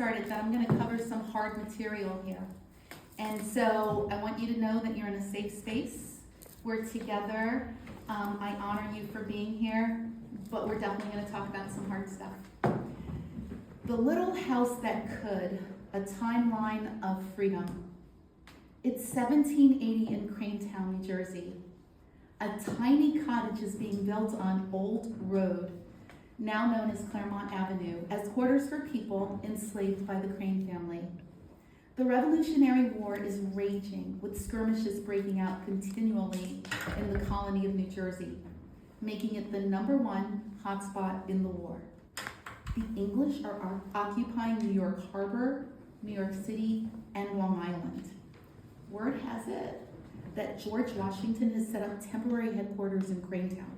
started that I'm going to cover some hard material here. And so I want you to know that you're in a safe space. We're together. I honor you for being here, but we're definitely going to talk about some hard stuff. The Little House That Could, a timeline of freedom. It's 1780 in Cranetown, New Jersey. A tiny cottage is being built on Old Road, now known as Claremont Avenue, as quarters for people enslaved by the Crane family. The Revolutionary War is raging, with skirmishes breaking out continually in the colony of New Jersey, making it the #1 hotspot in the war. The English are occupying New York Harbor, New York City, and Long Island. Word has it that George Washington has set up temporary headquarters in Cranetown.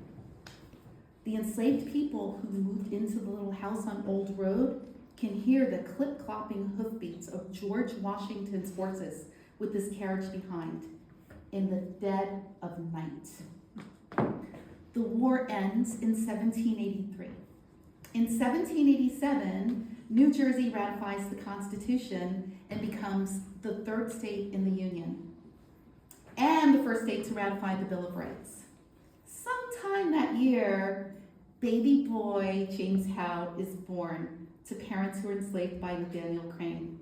The enslaved people who moved into the little house on Old Road can hear the clip-clopping hoofbeats of George Washington's horses with his carriage behind in the dead of night. The war ends in 1783. In 1787, New Jersey ratifies the Constitution and becomes the 3rd state in the Union, and the 1st state to ratify the Bill of Rights. Sometime that year, baby boy James Howe is born to parents who were enslaved by Nathaniel Crane.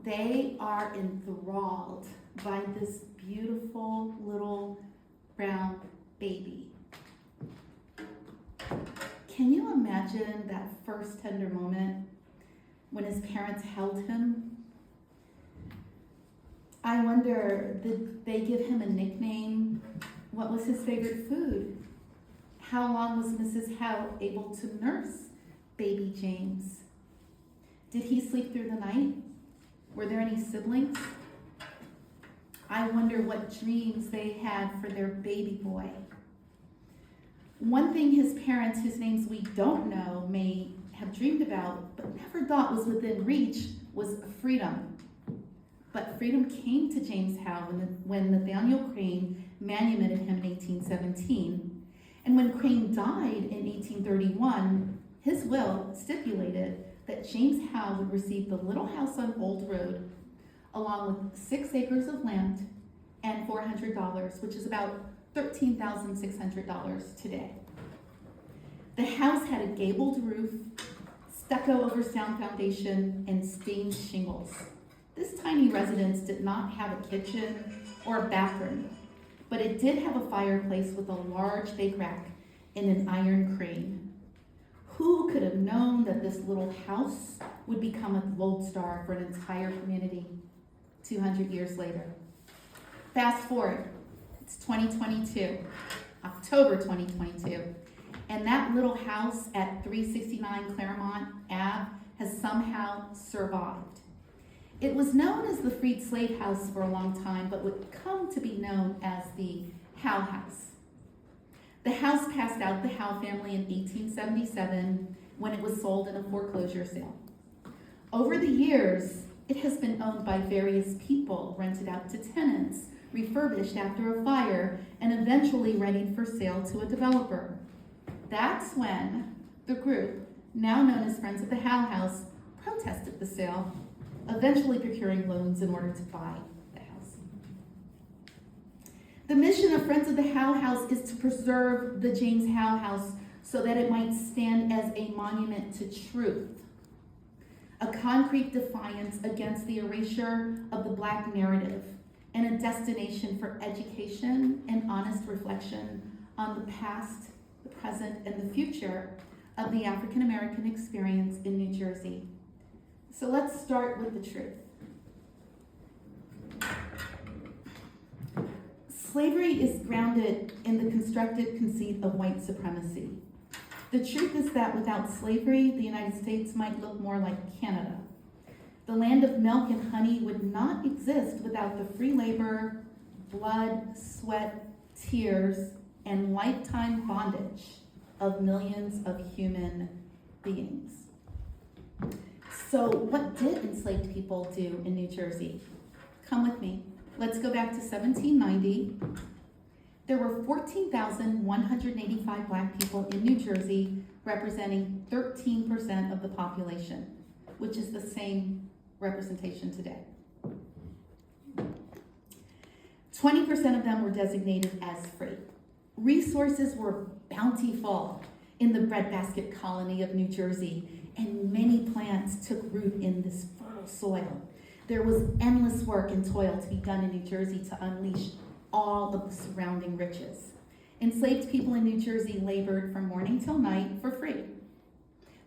They are enthralled by this beautiful little brown baby. Can you imagine that first tender moment when his parents held him? I wonder, did they give him a nickname? What was his favorite food? How long was Mrs. Howe able to nurse baby James? Did he sleep through the night? Were there any siblings? I wonder what dreams they had for their baby boy. One thing his parents, whose names we don't know, may have dreamed about, but never thought was within reach, was freedom. But freedom came to James Howe when Nathaniel Crane manumitted him in 1817. And when Crane died in 1831, his will stipulated that James Howe would receive the little house on Old Road, along with 6 acres of land and $400, which is about $13,600 today. The house had a gabled roof, stucco over sound foundation, and stained shingles. This tiny residence did not have a kitchen or a bathroom, but it did have a fireplace with a large bake rack and an iron crane. Who could have known that this little house would become a gold star for an entire community 200 years later? Fast forward, it's 2022, October 2022, and that little house at 369 Claremont Ave has somehow survived. It was known as the Freed Slave House for a long time, but would come to be known as the Howe House. The house passed out the Howe family in 1877 when it was sold in a foreclosure sale. Over the years, it has been owned by various people, rented out to tenants, refurbished after a fire, and eventually readied for sale to a developer. That's when the group, now known as Friends of the Howe House, protested the sale, eventually procuring loans in order to buy the house. The mission of Friends of the Howe House is to preserve the James Howe House so that it might stand as a monument to truth, a concrete defiance against the erasure of the Black narrative, and a destination for education and honest reflection on the past, the present, and the future of the African American experience in New Jersey. So let's start with the truth. Slavery is grounded in the constructed conceit of white supremacy. The truth is that without slavery, the United States might look more like Canada. The land of milk and honey would not exist without the free labor, blood, sweat, tears, and lifetime bondage of millions of human beings. So what did enslaved people do in New Jersey? Come with me. Let's go back to 1790. There were 14,185 Black people in New Jersey, representing 13% of the population. which is the same representation today. 20% of them were designated as free. Resources were bountiful in the breadbasket colony of New Jersey, and many plants took root in this fertile soil. There was endless work and toil to be done in New Jersey to unleash all of the surrounding riches. Enslaved people in New Jersey labored from morning till night for free.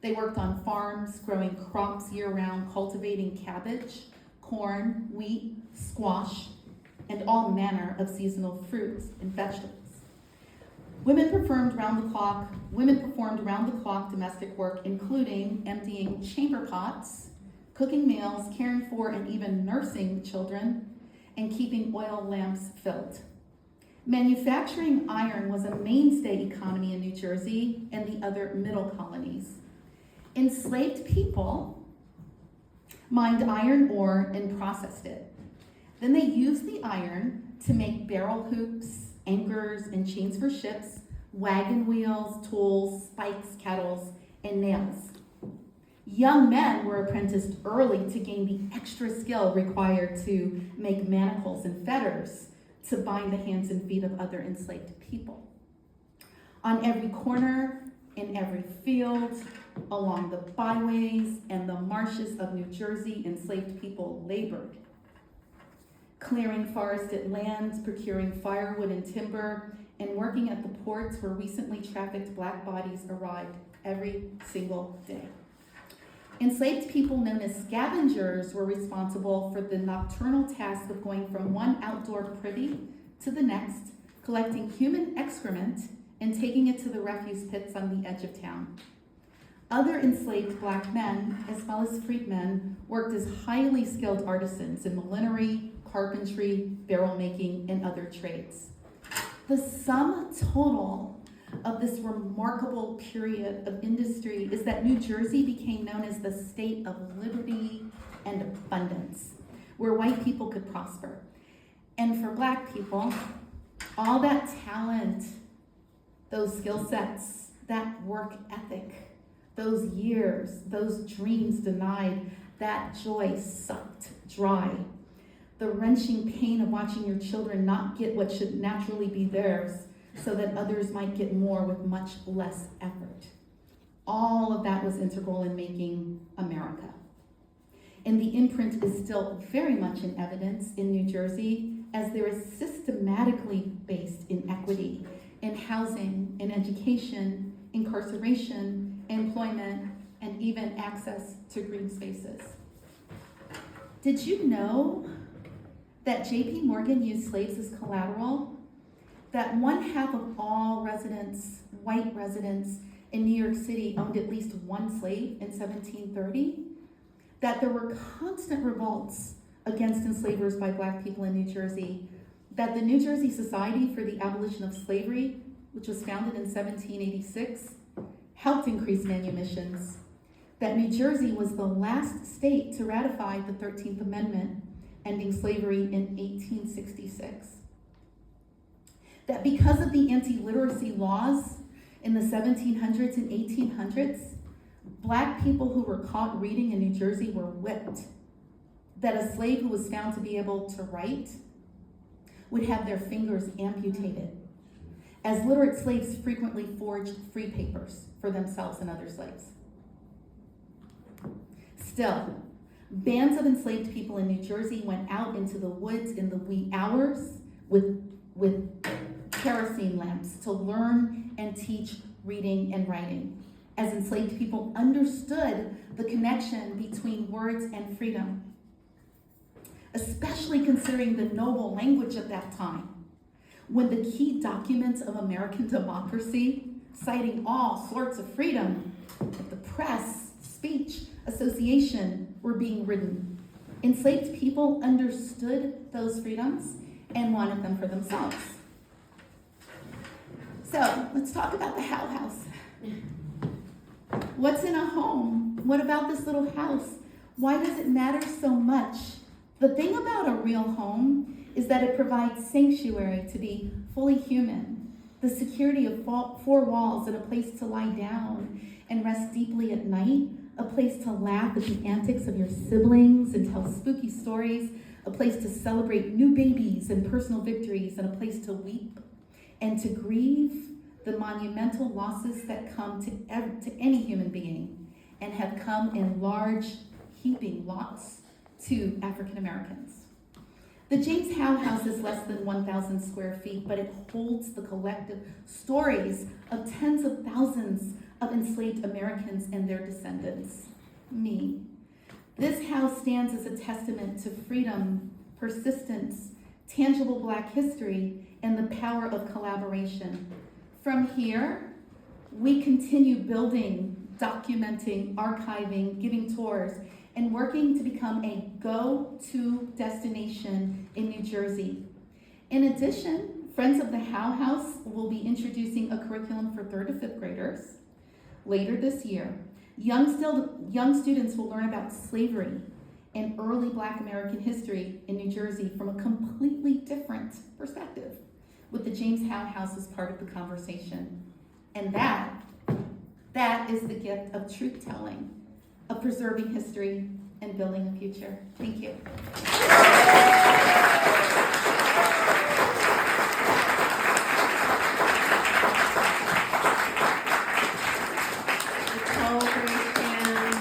They worked on farms, growing crops year-round, cultivating cabbage, corn, wheat, squash, and all manner of seasonal fruits and vegetables. Women performed round-the-clock domestic work, including emptying chamber pots, cooking meals, caring for and even nursing children, and keeping oil lamps filled. Manufacturing iron was a mainstay economy in New Jersey and the other middle colonies. Enslaved people mined iron ore and processed it. Then they used the iron to make barrel hoops, anchors, and chains for ships, wagon wheels, tools, spikes, kettles, and nails. Young men were apprenticed early to gain the extra skill required to make manacles and fetters to bind the hands and feet of other enslaved people. On every corner, in every field, along the byways and the marshes of New Jersey, enslaved people labored, clearing forested lands, procuring firewood and timber, and working at the ports where recently trafficked black bodies arrived every single day. Enslaved people known as scavengers were responsible for the nocturnal task of going from one outdoor privy to the next, collecting human excrement and taking it to the refuse pits on the edge of town. Other enslaved black men, as well as freedmen, worked as highly skilled artisans in millinery, carpentry, barrel making, and other trades. The sum total of this remarkable period of industry is that New Jersey became known as the state of liberty and abundance, where white people could prosper. And for black people, all that talent, those skill sets, that work ethic, those years, those dreams denied, that joy sucked dry. The wrenching pain of watching your children not get what should naturally be theirs so that others might get more with much less effort. All of that was integral in making America. And the imprint is still very much in evidence in New Jersey, as there is systematically based inequity in housing, in education, incarceration, employment, and even access to green spaces. Did you know that J.P. Morgan used slaves as collateral? That 1/2 of all residents, white residents in New York City owned at least one slave in 1730? That there were constant revolts against enslavers by black people in New Jersey? That the New Jersey Society for the Abolition of Slavery, which was founded in 1786, helped increase manumissions? That New Jersey was the last state to ratify the 13th Amendment, ending slavery in 1866. That because of the anti-literacy laws in the 1700s and 1800s, black people who were caught reading in New Jersey were whipped. That a slave who was found to be able to write would have their fingers amputated, as literate slaves frequently forged free papers for themselves and other slaves. Still, bands of enslaved people in New Jersey went out into the woods in the wee hours with kerosene lamps to learn and teach reading and writing, as enslaved people understood the connection between words and freedom, especially considering the noble language of that time, when the key documents of American democracy, citing all sorts of freedom, the press, speech, association, were being written. Enslaved people understood those freedoms and wanted them for themselves. So let's talk about the Howe House. What's in a home? What about this little house? Why does it matter so much? The thing about a real home is that it provides sanctuary to be fully human, the security of 4 walls and a place to lie down and rest deeply at night, a place to laugh at the antics of your siblings and tell spooky stories, a place to celebrate new babies and personal victories, and a place to weep and to grieve the monumental losses that come to any human being and have come in large, heaping lots to African Americans. The James Howe House is less than 1,000 square feet, but it holds the collective stories of tens of thousands of enslaved Americans and their descendants, me. This house stands as a testament to freedom, persistence, tangible Black history, and the power of collaboration. From here, we continue building, documenting, archiving, giving tours, and working to become a go-to destination in New Jersey. In addition, Friends of the Howe House will be introducing a curriculum for 3rd to 5th graders. Later this year, young students will learn about slavery and early Black American history in New Jersey from a completely different perspective, with the James Howe House as part of the conversation. And that is the gift of truth-telling, of preserving history and building a future. Thank you. Nicole Gray,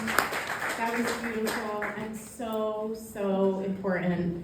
that was beautiful and so important.